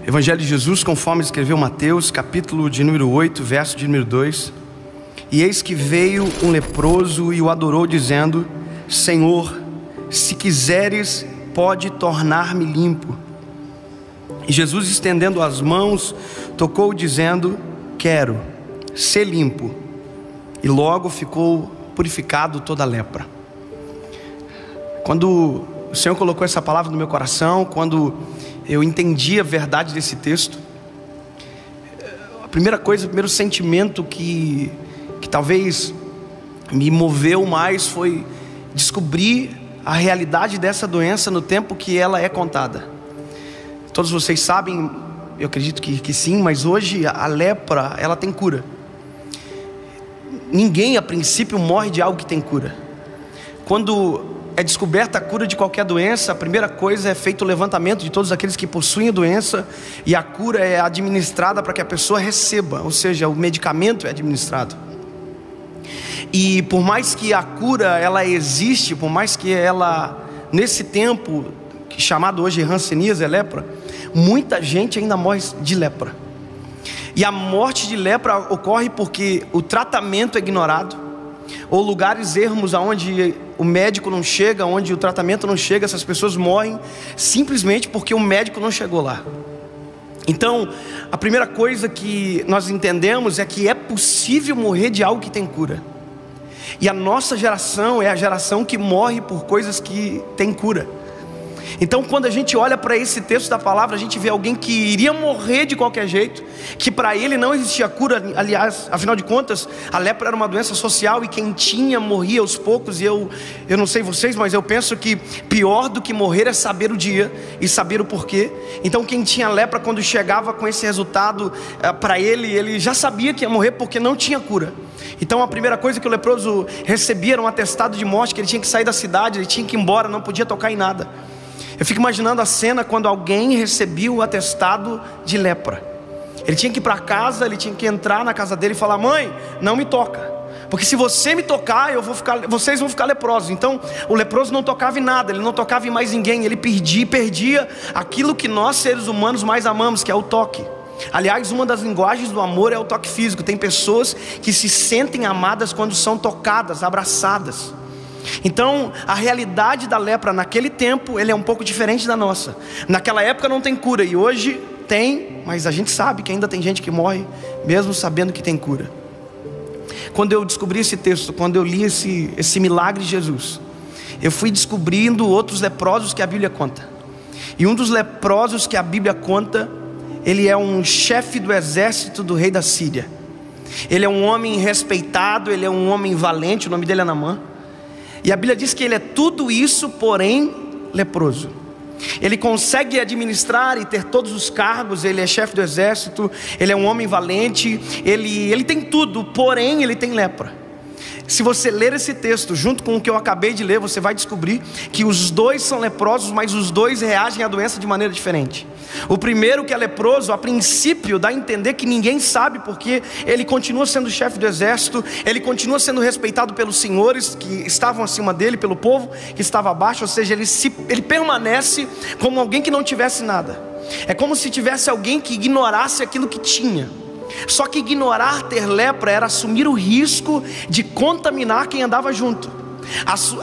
Evangelho de Jesus, conforme escreveu Mateus, capítulo de número 8, verso de número 2. E eis que veio um leproso e o adorou, dizendo: Senhor, se quiseres, pode tornar-me limpo. E Jesus, estendendo as mãos, tocou, dizendo: Quero, ser limpo. E logo ficou purificado toda a lepra. Quando o Senhor colocou essa palavra no meu coração, quando eu entendi a verdade desse texto, a primeira coisa, o primeiro sentimento que talvez me moveu mais foi descobrir a realidade dessa doença no tempo que ela é contada. Todos vocês sabem, eu acredito que sim, mas hoje a lepra, ela tem cura. Ninguém a princípio morre de algo que tem cura. Quando é descoberta a cura de qualquer doença, a primeira coisa é feito o levantamento de todos aqueles que possuem a doença, e a cura é administrada para que a pessoa receba, ou seja, o medicamento é administrado. E por mais que a cura ela existe, por mais que ela, nesse tempo chamado hoje hanseníase, é lepra, muita gente ainda morre de lepra. E a morte de lepra ocorre porque o tratamento é ignorado, ou lugares ermos aonde o médico não chega, onde o tratamento não chega. Essas pessoas morrem simplesmente porque o médico não chegou lá. Então, a primeira coisa que nós entendemos é que é possível morrer de algo que tem cura. E a nossa geração é a geração que morre por coisas que tem cura. Então, quando a gente olha para esse texto da palavra, a gente vê alguém que iria morrer de qualquer jeito, que para ele não existia cura. Aliás, afinal de contas, a lepra era uma doença social, e quem tinha morria aos poucos. E eu não sei vocês, mas eu penso que pior do que morrer é saber o dia e saber o porquê. Então, quem tinha lepra, quando chegava com esse resultado para ele já sabia que ia morrer porque não tinha cura. Então, a primeira coisa que o leproso recebia era um atestado de morte, que ele tinha que sair da cidade, ele tinha que ir embora, não podia tocar em nada. Eu fico imaginando a cena quando alguém recebia o atestado de lepra. Ele tinha que ir para casa, ele tinha que entrar na casa dele e falar: mãe, não me toca, porque se você me tocar, vocês vão ficar leprosos. Então o leproso não tocava em nada, ele não tocava em mais ninguém, ele perdia aquilo que nós seres humanos mais amamos, que é o toque. Aliás, uma das linguagens do amor é o toque físico. Tem pessoas que se sentem amadas quando são tocadas, abraçadas. Então, a realidade da lepra naquele tempo, ele é um pouco diferente da nossa. Naquela época não tem cura, e hoje tem, mas a gente sabe que ainda tem gente que morre, mesmo sabendo que tem cura. Quando eu descobri esse texto, quando eu li esse milagre de Jesus, eu fui descobrindo outros leprosos que a Bíblia conta. E um dos leprosos que a Bíblia conta, ele é um chefe do exército do rei da Síria. Ele é um homem respeitado, ele é um homem valente, o nome dele é Naamã. E a Bíblia diz que ele é tudo isso, porém leproso. Ele consegue administrar e ter todos os cargos, ele é chefe do exército, ele é um homem valente, ele tem tudo, porém ele tem lepra. Se você ler esse texto junto com o que eu acabei de ler, você vai descobrir que os dois são leprosos, mas os dois reagem à doença de maneira diferente. O primeiro, que é leproso, a princípio dá a entender que ninguém sabe, porque ele continua sendo chefe do exército, ele continua sendo respeitado pelos senhores que estavam acima dele, pelo povo que estava abaixo. Ou seja, ele permanece como alguém que não tivesse nada. É como se tivesse alguém que ignorasse aquilo que tinha. Só que ignorar ter lepra era assumir o risco de contaminar quem andava junto.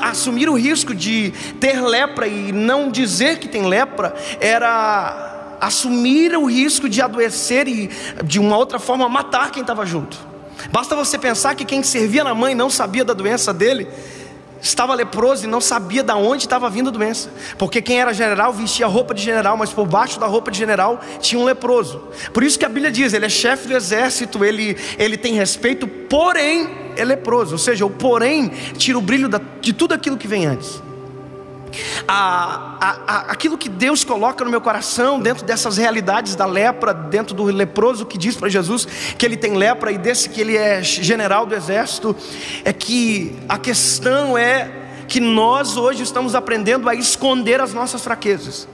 Assumir o risco de ter lepra e não dizer que tem lepra era assumir o risco de adoecer e de uma outra forma matar quem estava junto. Basta você pensar que quem servia na mãe não sabia da doença dele, estava leproso e não sabia de onde estava vindo a doença, porque quem era general vestia roupa de general, mas por baixo da roupa de general tinha um leproso. Por isso que a Bíblia diz, ele é chefe do exército, ele tem respeito, porém é leproso. Ou seja, o porém tira o brilho de tudo aquilo que vem antes. Aquilo que Deus coloca no meu coração dentro dessas realidades da lepra, dentro do leproso que diz para Jesus que ele tem lepra, e desse que ele é general do exército, é que a questão é que nós hoje estamos aprendendo a esconder as nossas fraquezas.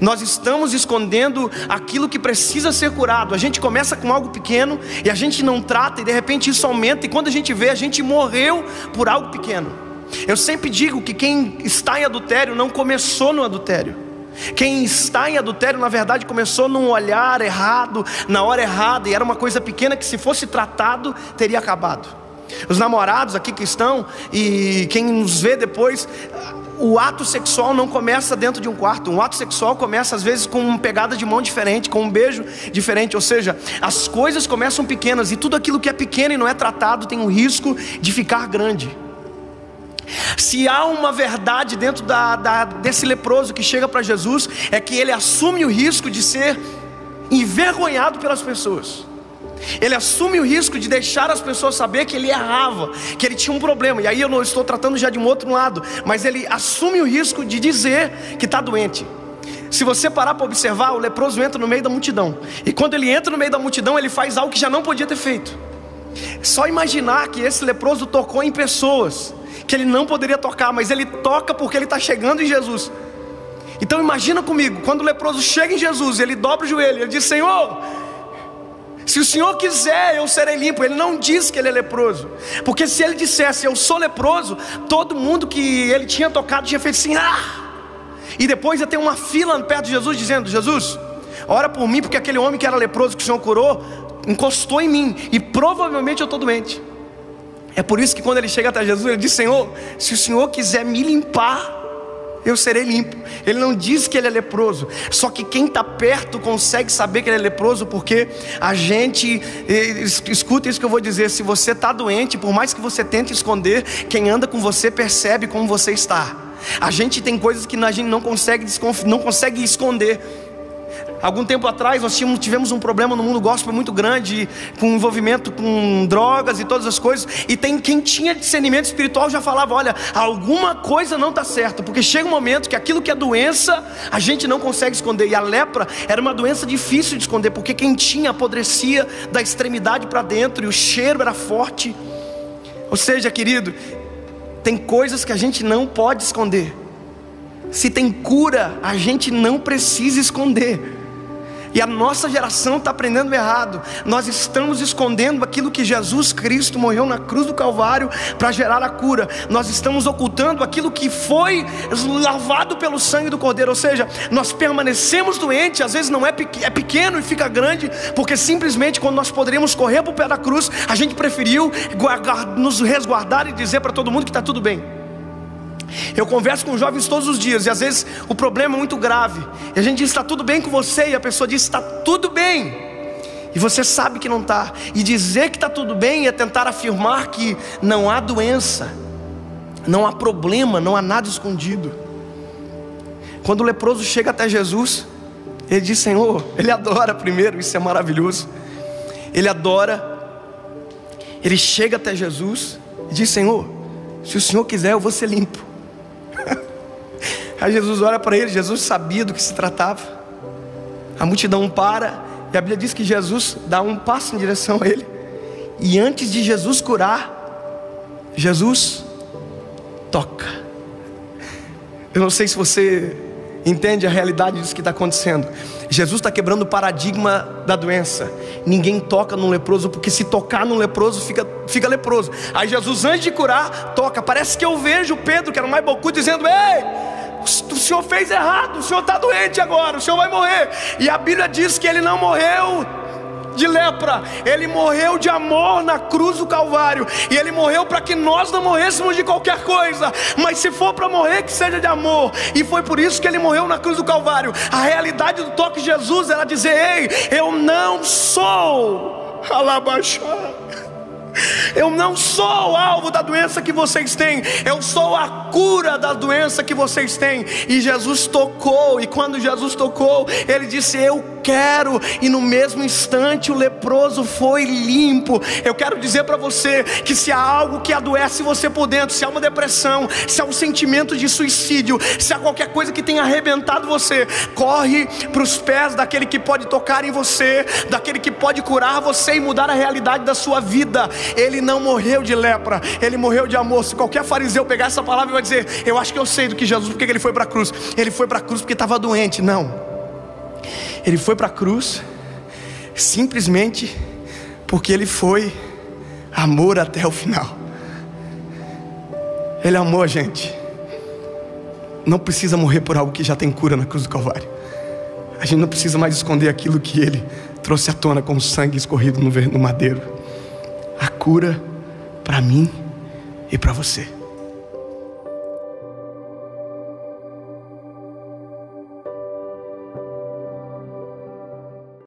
Nós estamos escondendo aquilo que precisa ser curado. A gente começa com algo pequeno e a gente não trata, e de repente isso aumenta, e quando a gente vê, a gente morreu por algo pequeno. Eu sempre digo que quem está em adultério não começou no adultério. Quem está em adultério, na verdade, começou num olhar errado, na hora errada, e era uma coisa pequena que, se fosse tratado, teria acabado. Os namorados aqui que estão, e quem nos vê depois, o ato sexual não começa dentro de um quarto. Um ato sexual começa às vezes com uma pegada de mão diferente, com um beijo diferente. Ou seja, as coisas começam pequenas, e tudo aquilo que é pequeno e não é tratado tem o risco de ficar grande. Se há uma verdade dentro desse leproso que chega para Jesus, é que ele assume o risco de ser envergonhado pelas pessoas. Ele assume o risco de deixar as pessoas saber que ele errava, que ele tinha um problema. E aí eu não estou tratando já de um outro lado, mas ele assume o risco de dizer que está doente. Se você parar para observar, o leproso entra no meio da multidão, e quando ele entra no meio da multidão, ele faz algo que já não podia ter feito. Só imaginar que esse leproso tocou em pessoas que ele não poderia tocar, mas ele toca porque ele está chegando em Jesus. Então imagina comigo, quando o leproso chega em Jesus, ele dobra o joelho, ele diz: Senhor, se o Senhor quiser, eu serei limpo. Ele não diz que ele é leproso, porque se ele dissesse eu sou leproso, todo mundo que ele tinha tocado tinha feito assim, e depois ia ter uma fila perto de Jesus dizendo: Jesus, ora por mim, porque aquele homem que era leproso, que o Senhor curou, encostou em mim, e provavelmente eu estou doente. É por isso que quando ele chega até Jesus, ele diz: Senhor, se o Senhor quiser me limpar, eu serei limpo. Ele não diz que ele é leproso. Só que quem está perto consegue saber que ele é leproso, porque a gente, escuta isso que eu vou dizer: se você está doente, por mais que você tente esconder, quem anda com você percebe como você está. A gente tem coisas que a gente não consegue esconder. Algum tempo atrás nós tivemos um problema no mundo gospel muito grande, com envolvimento com drogas e todas as coisas. E quem tinha discernimento espiritual já falava: olha, alguma coisa não está certa, porque chega um momento que aquilo que é doença, a gente não consegue esconder. E a lepra era uma doença difícil de esconder, porque quem tinha apodrecia da extremidade para dentro, e o cheiro era forte. Ou seja, querido, tem coisas que a gente não pode esconder. Se tem cura, a gente não precisa esconder. E a nossa geração está aprendendo errado. Nós estamos escondendo aquilo que Jesus Cristo morreu na cruz do Calvário para gerar a cura. Nós estamos ocultando aquilo que foi lavado pelo sangue do Cordeiro. Ou seja, nós permanecemos doentes. Às vezes não é pequeno e fica grande, porque simplesmente quando nós poderíamos correr para o pé da cruz, a gente preferiu nos resguardar e dizer para todo mundo que está tudo bem. Eu converso com jovens todos os dias, e às vezes o problema é muito grave, e a gente diz: está tudo bem com você? E a pessoa diz: está tudo bem, e você sabe que não está. E dizer que está tudo bem é tentar afirmar que não há doença, não há problema, não há nada escondido. Quando o leproso chega até Jesus, ele diz: Senhor, ele adora primeiro, isso é maravilhoso. Ele adora, ele chega até Jesus e diz: Senhor, se o Senhor quiser, eu vou ser limpo. Aí Jesus olha para ele. Jesus sabia do que se tratava. A multidão para, e a Bíblia diz que Jesus dá um passo em direção a ele, e antes de Jesus curar, Jesus toca. Eu não sei se você entende a realidade disso que está acontecendo. Jesus está quebrando o paradigma da doença. Ninguém toca num leproso, porque se tocar num leproso, fica leproso. Aí Jesus, antes de curar, toca. Parece que eu vejo Pedro, que era o mais bocudo, dizendo: ei, o senhor fez errado, o senhor está doente agora, o senhor vai morrer. E a Bíblia diz que ele não morreu de lepra, ele morreu de amor na cruz do Calvário. E ele morreu para que nós não morrêssemos de qualquer coisa, mas se for para morrer, que seja de amor. E foi por isso que ele morreu na cruz do Calvário. A realidade do toque de Jesus era dizer: ei, eu não sou eu não sou o alvo da doença que vocês têm, eu sou a cura da doença que vocês têm. E Jesus tocou, e quando Jesus tocou, ele disse: eu quero. E no mesmo instante o leproso foi limpo. Eu quero dizer para você que se há algo que adoece você por dentro, se há uma depressão, se há um sentimento de suicídio, se há qualquer coisa que tenha arrebentado você, corre para os pés daquele que pode tocar em você, daquele que pode curar você e mudar a realidade da sua vida. Ele não morreu de lepra, ele morreu de amor. Se qualquer fariseu pegar essa palavra e vai dizer: eu acho que eu sei do que Jesus, porque ele foi para a cruz. Ele foi para a cruz porque estava doente. Não, ele foi para a cruz simplesmente porque ele foi amor até o final. Ele amou a gente. não precisa morrer por algo que já tem cura na cruz do Calvário. A gente não precisa mais esconder aquilo que Ele trouxe à tona com o sangue escorrido no madeiro. A cura para mim e para você.